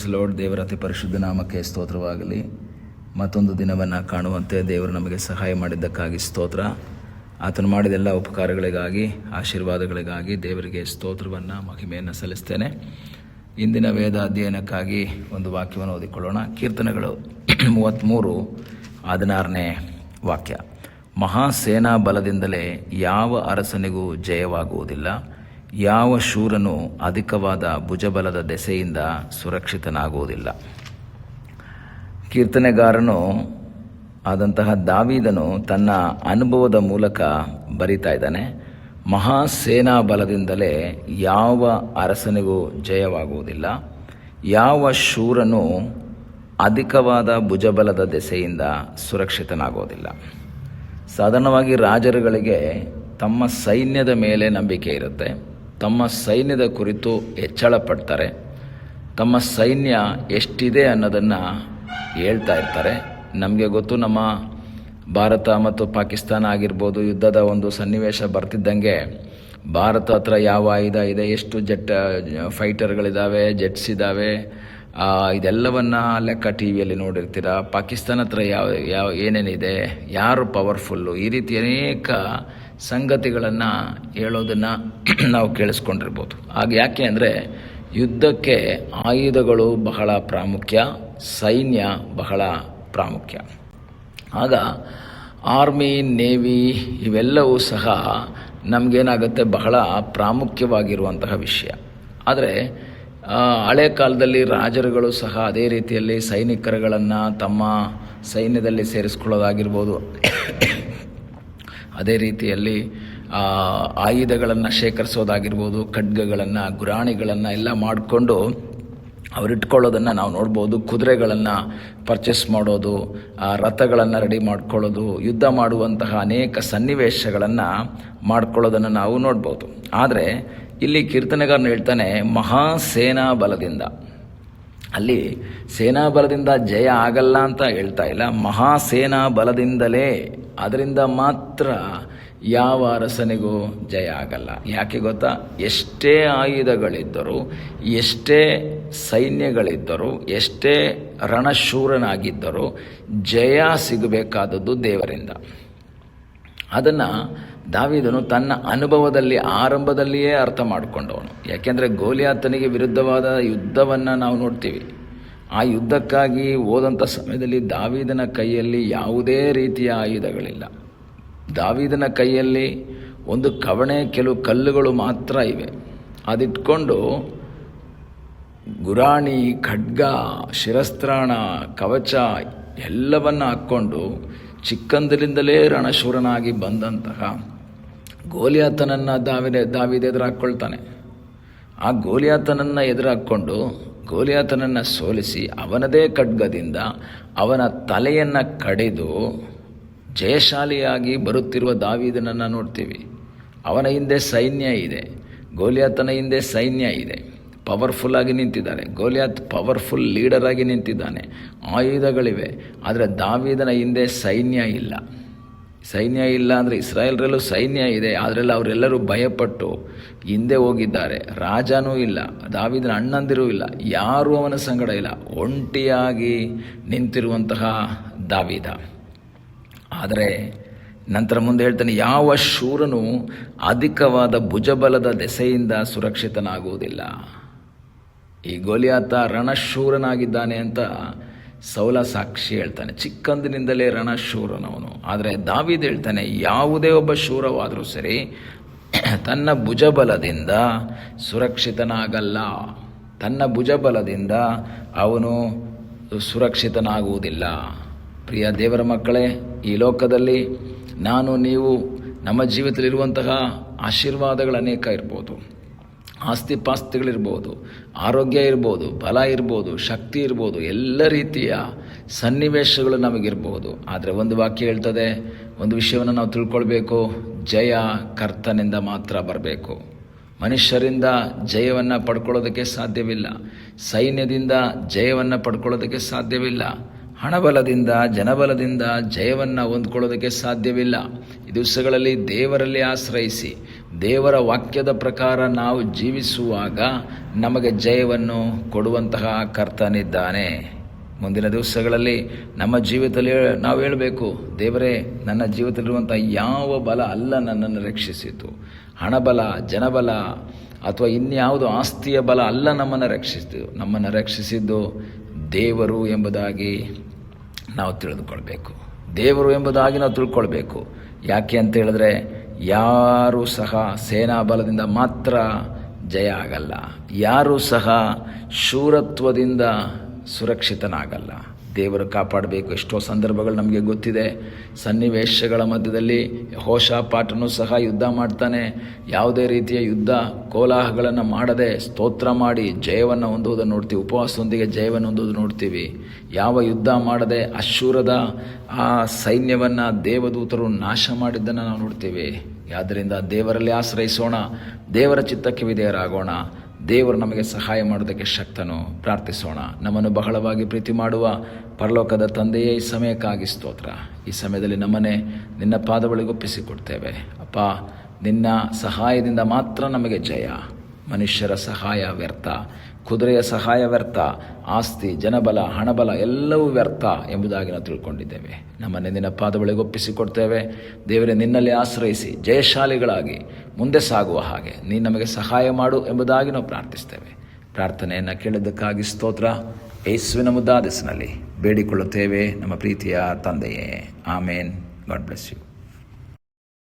Price lord. ದೇವರ ಅತಿ ಪರಿಶುದ್ಧ ನಾಮಕ್ಕೆ ಸ್ತೋತ್ರವಾಗಲಿ. ಮತ್ತೊಂದು ದಿನವನ್ನು ಕಾಣುವಂತೆ ದೇವರು ನಮಗೆ ಸಹಾಯ ಮಾಡಿದ್ದಕ್ಕಾಗಿ ಸ್ತೋತ್ರ. ಆತನು ಮಾಡಿದೆಲ್ಲ ಉಪಕಾರಗಳಿಗಾಗಿ, ಆಶೀರ್ವಾದಗಳಿಗಾಗಿ ದೇವರಿಗೆ ಸ್ತೋತ್ರವನ್ನು, ಮಹಿಮೆಯನ್ನು ಸಲ್ಲಿಸ್ತೇನೆ. ಇಂದಿನ ವೇದ ಅಧ್ಯಯನಕ್ಕಾಗಿ ಒಂದು ವಾಕ್ಯವನ್ನು ಓದಿಕೊಳ್ಳೋಣ. ಕೀರ್ತನೆಗಳು 33:16 ವಾಕ್ಯ. ಮಹಾಸೇನಾ ಬಲದಿಂದಲೇ ಯಾವ ಅರಸನಿಗೂ ಜಯವಾಗುವುದಿಲ್ಲ, ಯಾವ ಶೂರನು ಅಧಿಕವಾದ ಭುಜಬಲದ ದೆಸೆಯಿಂದ ಸುರಕ್ಷಿತನಾಗುವುದಿಲ್ಲ. ಕೀರ್ತನೆಗಾರನು ಆದಂತಹ ದಾವೀದನು ತನ್ನ ಅನುಭವದ ಮೂಲಕ ಬರಿತಾ ಇದ್ದಾನೆ. ಮಹಾಸೇನಾ ಬಲದಿಂದಲೇ ಯಾವ ಅರಸನಿಗೂ ಜಯವಾಗುವುದಿಲ್ಲ, ಯಾವ ಶೂರನು ಅಧಿಕವಾದ ಭುಜಬಲದ ದೆಸೆಯಿಂದ ಸುರಕ್ಷಿತನಾಗುವುದಿಲ್ಲ. ಸಾಧಾರಣವಾಗಿ ರಾಜರುಗಳಿಗೆ ತಮ್ಮ ಸೈನ್ಯದ ಮೇಲೆ ನಂಬಿಕೆ ಇರುತ್ತೆ. ತಮ್ಮ ಸೈನ್ಯದ ಕುರಿತು ಹೆಚ್ಚಳ ಪಡ್ತಾರೆ. ತಮ್ಮ ಸೈನ್ಯ ಎಷ್ಟಿದೆ ಅನ್ನೋದನ್ನು ಹೇಳ್ತಾ ಇರ್ತಾರೆ. ನಮಗೆ ಗೊತ್ತು, ನಮ್ಮ ಭಾರತ ಮತ್ತು ಪಾಕಿಸ್ತಾನ ಆಗಿರ್ಬೋದು, ಯುದ್ಧದ ಒಂದು ಸನ್ನಿವೇಶ ಬರ್ತಿದ್ದಂಗೆ ಭಾರತ ಹತ್ರ ಯಾವ ಆಯುಧ ಇದೆ, ಎಷ್ಟು ಫೈಟರ್ಗಳಿದ್ದಾವೆ, ಜೆಟ್ಸ್ ಇದ್ದಾವೆ, ಇದೆಲ್ಲವನ್ನು ಲೆಕ್ಕ ಟಿ ವಿಯಲ್ಲಿ ನೋಡಿರ್ತೀರ. ಪಾಕಿಸ್ತಾನ ಹತ್ರ ಯಾವ ಏನೇನಿದೆ, ಯಾರು ಪವರ್ಫುಲ್ಲು, ಈ ರೀತಿ ಅನೇಕ ಸಂಗತಿಗಳನ್ನು ಹೇಳೋದನ್ನು ನಾವು ಕೇಳಿಸ್ಕೊಂಡಿರ್ಬೋದು. ಯಾಕೆ ಅಂದರೆ ಯುದ್ಧಕ್ಕೆ ಆಯುಧಗಳು ಬಹಳ ಪ್ರಾಮುಖ್ಯ, ಸೈನ್ಯ ಬಹಳ ಪ್ರಾಮುಖ್ಯ. ಆಗ ಆರ್ಮಿ, ನೇವಿ ಇವೆಲ್ಲವೂ ಸಹ ನಮಗೇನಾಗುತ್ತೆ, ಬಹಳ ಪ್ರಾಮುಖ್ಯವಾಗಿರುವಂತಹ ವಿಷಯ. ಆದರೆ ಹಳೆ ಕಾಲದಲ್ಲಿ ರಾಜರುಗಳು ಸಹ ಅದೇ ರೀತಿಯಲ್ಲಿ ಸೈನಿಕರುಗಳನ್ನು ತಮ್ಮ ಸೈನ್ಯದಲ್ಲಿ ಸೇರಿಸ್ಕೊಳ್ಳೋದಾಗಿರ್ಬೋದು, ಅದೇ ರೀತಿಯಲ್ಲಿ ಆಯುಧಗಳನ್ನು ಶೇಖರಿಸೋದಾಗಿರ್ಬೋದು, ಖಡ್ಗಗಳನ್ನು, ಗುರಾಣಿಗಳನ್ನು ಎಲ್ಲ ಮಾಡಿಕೊಂಡು ಅವರಿಟ್ಕೊಳ್ಳೋದನ್ನು ನಾವು ನೋಡ್ಬೋದು. ಕುದುರೆಗಳನ್ನು ಪರ್ಚೇಸ್ ಮಾಡೋದು, ರಥಗಳನ್ನು ರೆಡಿ ಮಾಡ್ಕೊಳ್ಳೋದು, ಯುದ್ಧ ಮಾಡುವಂತಹ ಅನೇಕ ಸನ್ನಿವೇಶಗಳನ್ನು ಮಾಡ್ಕೊಳ್ಳೋದನ್ನು ನಾವು ನೋಡ್ಬೋದು. ಆದರೆ ಇಲ್ಲಿ ಕೀರ್ತನೆಗಾರನು ಹೇಳ್ತಾನೆ, ಮಹಾಸೇನಾ ಬಲದಿಂದ. ಅಲ್ಲಿ ಸೇನಾ ಬಲದಿಂದ ಜಯ ಆಗಲ್ಲ ಅಂತ ಹೇಳ್ತಾ ಇಲ್ಲ, ಮಹಾಸೇನಾ ಬಲದಿಂದಲೇ, ಅದರಿಂದ ಮಾತ್ರ ಯಾವ ಅರಸನಿಗೂ ಜಯ ಆಗಲ್ಲ. ಯಾಕೆ ಗೊತ್ತಾ? ಎಷ್ಟೇ ಆಯುಧಗಳಿದ್ದರೂ, ಎಷ್ಟೇ ಸೈನ್ಯಗಳಿದ್ದರೂ, ಎಷ್ಟೇ ರಣಶೂರನಾಗಿದ್ದರೂ ಜಯ ಸಿಗಬೇಕಾದದ್ದು ದೇವರಿಂದ. ಅದನ್ನು ದಾವೀದನು ತನ್ನ ಅನುಭವದಲ್ಲಿ ಆರಂಭದಲ್ಲಿಯೇ ಅರ್ಥ ಮಾಡಿಕೊಂಡವನು. ಯಾಕೆಂದರೆ ಗೋಲಿಯಾತನಿಗೆ ವಿರುದ್ಧವಾದ ಯುದ್ಧವನ್ನು ನಾವು ನೋಡ್ತೀವಿ. ಆ ಯುದ್ಧಕ್ಕಾಗಿ ಹೋದಂಥ ಸಮಯದಲ್ಲಿ ದಾವೀದನ ಕೈಯಲ್ಲಿ ಯಾವುದೇ ರೀತಿಯ ಆಯುಧಗಳಿಲ್ಲ. ದಾವೀದನ ಕೈಯಲ್ಲಿ ಒಂದು ಕವಣೆ, ಕೆಲವು ಕಲ್ಲುಗಳು ಮಾತ್ರ ಇವೆ. ಅದಿಟ್ಕೊಂಡು ಗುರಾಣಿ, ಖಡ್ಗ, ಶಿರಸ್ತ್ರಾಣ, ಕವಚ ಎಲ್ಲವನ್ನು ಹಾಕ್ಕೊಂಡು ಚಿಕ್ಕಂದಿನಿಂದಲೇ ರಣಶೂರನಾಗಿ ಬಂದಂತಹ ಗೋಲಿಯಾತನನ್ನು ದಾವೀದ ಎದುರು ಹಾಕ್ಕೊಳ್ತಾನೆ. ಆ ಗೋಲಿಯಾತನನ್ನು ಎದುರು ಹಾಕ್ಕೊಂಡು ಗೋಲಿಯಾತನನ್ನು ಸೋಲಿಸಿ ಅವನದೇ ಖಡ್ಗದಿಂದ ಅವನ ತಲೆಯನ್ನು ಕಡಿದು ಜಯಶಾಲಿಯಾಗಿ ಬರುತ್ತಿರುವ ದಾವೀದನನ್ನು ನೋಡ್ತೀವಿ. ಅವನ ಹಿಂದೆ ಸೈನ್ಯ ಇದೆ, ಗೋಲಿಯಾತನ ಹಿಂದೆ ಸೈನ್ಯ ಇದೆ, ಪವರ್ಫುಲ್ ಆಗಿ ನಿಂತಿದ್ದಾರೆ. ಗೋಲಿಯಾತ್ ಪವರ್ಫುಲ್ ಲೀಡರ್ ಆಗಿ ನಿಂತಿದ್ದಾನೆ, ಆಯುಧಗಳಿವೆ. ಆದರೆ ದಾವೀದನ ಹಿಂದೆ ಸೈನ್ಯ ಇಲ್ಲ. ಸೈನ್ಯ ಇಲ್ಲ ಅಂದರೆ ಇಸ್ರಾಯೇಲ್ರಲ್ಲೂ ಸೈನ್ಯ ಇದೆ, ಆದ್ರೆಲ್ಲ ಅವರೆಲ್ಲರೂ ಭಯಪಟ್ಟು ಹಿಂದೆ ಹೋಗಿದ್ದಾರೆ. ರಾಜನೂ ಇಲ್ಲ, ದಾವೀದನ ಅಣ್ಣಂದಿರೂ ಇಲ್ಲ, ಯಾರೂ ಅವನ ಸಂಗಡ ಇಲ್ಲ. ಒಂಟಿಯಾಗಿ ನಿಂತಿರುವಂತಹ ದಾವೀದ. ಆದರೆ ನಂತರ ಮುಂದೆ ಹೇಳ್ತಾನೆ, ಯಾವ ಶೂರನು ಅಧಿಕವಾದ ಭುಜಬಲದ ದೆಸೆಯಿಂದ ಸುರಕ್ಷಿತನಾಗುವುದಿಲ್ಲ. ಈ ಗೋಲಿಯಾತ ರಣಶೂರನಾಗಿದ್ದಾನೆ ಅಂತ ಸೌಲ ಸಾಕ್ಷಿ ಹೇಳ್ತಾನೆ. ಚಿಕ್ಕಂದಿನಿಂದಲೇ ರಣಶೂರನವನು. ಆದರೆ ದಾವೀದ ಹೇಳ್ತಾನೆ, ಯಾವುದೇ ಒಬ್ಬ ಶೂರವಾದರೂ ಸರಿ ತನ್ನ ಭುಜಬಲದಿಂದ ಸುರಕ್ಷಿತನಾಗಲ್ಲ. ತನ್ನ ಭುಜಬಲದಿಂದ ಅವನು ಸುರಕ್ಷಿತನಾಗುವುದಿಲ್ಲ. ಪ್ರಿಯ ದೇವರ ಮಕ್ಕಳೇ, ಈ ಲೋಕದಲ್ಲಿ ನಾನು, ನೀವು, ನಮ್ಮ ಜೀವಿತದಲ್ಲಿರುವಂತಹ ಆಶೀರ್ವಾದಗಳು ಅನೇಕ ಇರ್ಬೋದು, ಆಸ್ತಿಪಾಸ್ತಿಗಳಿರ್ಬೋದು, ಆರೋಗ್ಯ ಇರ್ಬೋದು, ಬಲ ಇರ್ಬೋದು, ಶಕ್ತಿ ಇರ್ಬೋದು, ಎಲ್ಲ ರೀತಿಯ ಸನ್ನಿವೇಶಗಳು ನಮಗಿರ್ಬೋದು. ಆದರೆ ಒಂದು ವಾಕ್ಯ ಹೇಳ್ತದೆ, ಒಂದು ವಿಷಯವನ್ನು ನಾವು ತಿಳ್ಕೊಳ್ಬೇಕು, ಜಯ ಕರ್ತನಿಂದ ಮಾತ್ರ ಬರಬೇಕು. ಮನುಷ್ಯರಿಂದ ಜಯವನ್ನು ಪಡ್ಕೊಳ್ಳೋದಕ್ಕೆ ಸಾಧ್ಯವಿಲ್ಲ. ಸೈನ್ಯದಿಂದ ಜಯವನ್ನು ಪಡ್ಕೊಳ್ಳೋದಕ್ಕೆ ಸಾಧ್ಯವಿಲ್ಲ. ಹಣಬಲದಿಂದ, ಜನಬಲದಿಂದ ಜಯವನ್ನು ಹೊಂದ್ಕೊಳ್ಳೋದಕ್ಕೆ ಸಾಧ್ಯವಿಲ್ಲ. ಈ ದಿವಸಗಳಲ್ಲಿ ದೇವರಲ್ಲಿ ಆಶ್ರಯಿಸಿ ದೇವರ ವಾಕ್ಯದ ಪ್ರಕಾರ ನಾವು ಜೀವಿಸುವಾಗ ನಮಗೆ ಜಯವನ್ನು ಕೊಡುವಂತಹ ಕರ್ತನಿದ್ದಾನೆ. ಮುಂದಿನ ದಿವಸಗಳಲ್ಲಿ ನಮ್ಮ ಜೀವಿತದಲ್ಲಿ ನಾವು ಹೇಳಬೇಕು, ದೇವರೇ, ನನ್ನ ಜೀವಿತದಲ್ಲಿರುವಂಥ ಯಾವ ಬಲ ಅಲ್ಲ ನನ್ನನ್ನು ರಕ್ಷಿಸಿತು. ಹಣಬಲ, ಜನಬಲ ಅಥವಾ ಇನ್ಯಾವುದು ಆಸ್ತಿಯ ಬಲ ಅಲ್ಲ ನಮ್ಮನ್ನು ರಕ್ಷಿಸಿತು. ನಮ್ಮನ್ನು ರಕ್ಷಿಸಿದ್ದು ದೇವರು ಎಂಬುದಾಗಿ ನಾವು ತಿಳಿದುಕೊಳ್ಬೇಕು. ದೇವರು ಎಂಬುದಾಗಿ ನಾವು ತಿಳ್ಕೊಳ್ಬೇಕು. ಯಾಕೆ ಅಂತ ಹೇಳಿದ್ರೆ, ಯಾರೂ ಸಹ ಸೇನಾ ಬಲದಿಂದ ಮಾತ್ರ ಜಯ ಆಗಲ್ಲ. ಯಾರೂ ಸಹ ಶೂರತ್ವದಿಂದ ಸುರಕ್ಷಿತನಾಗಲ್ಲ. ದೇವರು ಕಾಪಾಡಬೇಕು. ಎಷ್ಟೋ ಸಂದರ್ಭಗಳು ನಮಗೆ ಗೊತ್ತಿದೆ. ಸನ್ನಿವೇಶಗಳ ಮಧ್ಯದಲ್ಲಿ ಯೆಹೋಷಾಫಾಟನು ಸಹ ಯುದ್ಧ ಮಾಡ್ತಾನೆ. ಯಾವುದೇ ರೀತಿಯ ಯುದ್ಧ ಕೋಲಾಹಲಗಳನ್ನು ಮಾಡದೆ ಸ್ತೋತ್ರ ಮಾಡಿ ಜಯವನ್ನು ಹೊಂದುವುದನ್ನು ನೋಡ್ತೀವಿ. ಉಪವಾಸದೊಂದಿಗೆ ಜಯವನ್ನು ಹೊಂದುವುದನ್ನು ನೋಡ್ತೀವಿ. ಯಾವ ಯುದ್ಧ ಮಾಡದೆ ಅಶ್ಶೂರದ ಆ ಸೈನ್ಯವನ್ನು ದೇವದೂತರು ನಾಶ ಮಾಡಿದ್ದನ್ನು ನಾವು ನೋಡ್ತೀವಿ. ಆದ್ದರಿಂದ ದೇವರಲ್ಲಿ ಆಶ್ರಯಿಸೋಣ, ದೇವರ ಚಿತ್ತಕ್ಕೆ ವಿಧೇಯರಾಗೋಣ. ದೇವರು ನಮಗೆ ಸಹಾಯ ಮಾಡೋದಕ್ಕೆ ಶಕ್ತನು. ಪ್ರಾರ್ಥಿಸೋಣ. ನಮ್ಮನ್ನು ಬಹಳವಾಗಿ ಪ್ರೀತಿ ಮಾಡುವ ಪರಲೋಕದ ತಂದೆಯೇ, ಈ ಸಮಯಕ್ಕಾಗಿ ಸ್ತೋತ್ರ. ಈ ಸಮಯದಲ್ಲಿ ನಮ್ಮನ್ನೇ ನಿನ್ನ ಪಾದಗಳಿಗೆ ಒಪ್ಪಿಸಿಕೊಡ್ತೇವೆ. ಅಪ್ಪ, ನಿನ್ನ ಸಹಾಯದಿಂದ ಮಾತ್ರ ನಮಗೆ ಜಯ. ಮನುಷ್ಯರ ಸಹಾಯ ವ್ಯರ್ಥ, ಕುದುರೆಯ ಸಹಾಯ ವ್ಯರ್ಥ, ಆಸ್ತಿ, ಜನಬಲ, ಹಣಬಲ ಎಲ್ಲವೂ ವ್ಯರ್ಥ ಎಂಬುದಾಗಿ ನಾವು ತಿಳ್ಕೊಂಡಿದ್ದೇವೆ. ನಮ್ಮನ್ನೇ ನಿನ್ನ ಪಾದಗಳಿಗೆ ಒಪ್ಪಿಸಿಕೊಡ್ತೇವೆ. ದೇವರೇ, ನಿನ್ನಲ್ಲಿ ಆಶ್ರಯಿಸಿ ಜಯಶಾಲಿಗಳಾಗಿ ಮುಂದೆ ಸಾಗುವ ಹಾಗೆ ನೀನು ನಮಗೆ ಸಹಾಯ ಮಾಡು ಎಂಬುದಾಗಿ ನಾವು ಪ್ರಾರ್ಥಿಸ್ತೇವೆ. ಪ್ರಾರ್ಥನೆಯನ್ನು ಕೇಳಿದ್ದಕ್ಕಾಗಿ ಸ್ತೋತ್ರ. ಯೇಸುವಿನ ಮುದ್ದಾದ ಹೆಸರಿನಲ್ಲಿ ಬೇಡಿಕೊಳ್ಳುತ್ತೇವೆ ನಮ್ಮ ಪ್ರೀತಿಯ ತಂದೆಯೇ. ಆಮೇನ್. God bless you.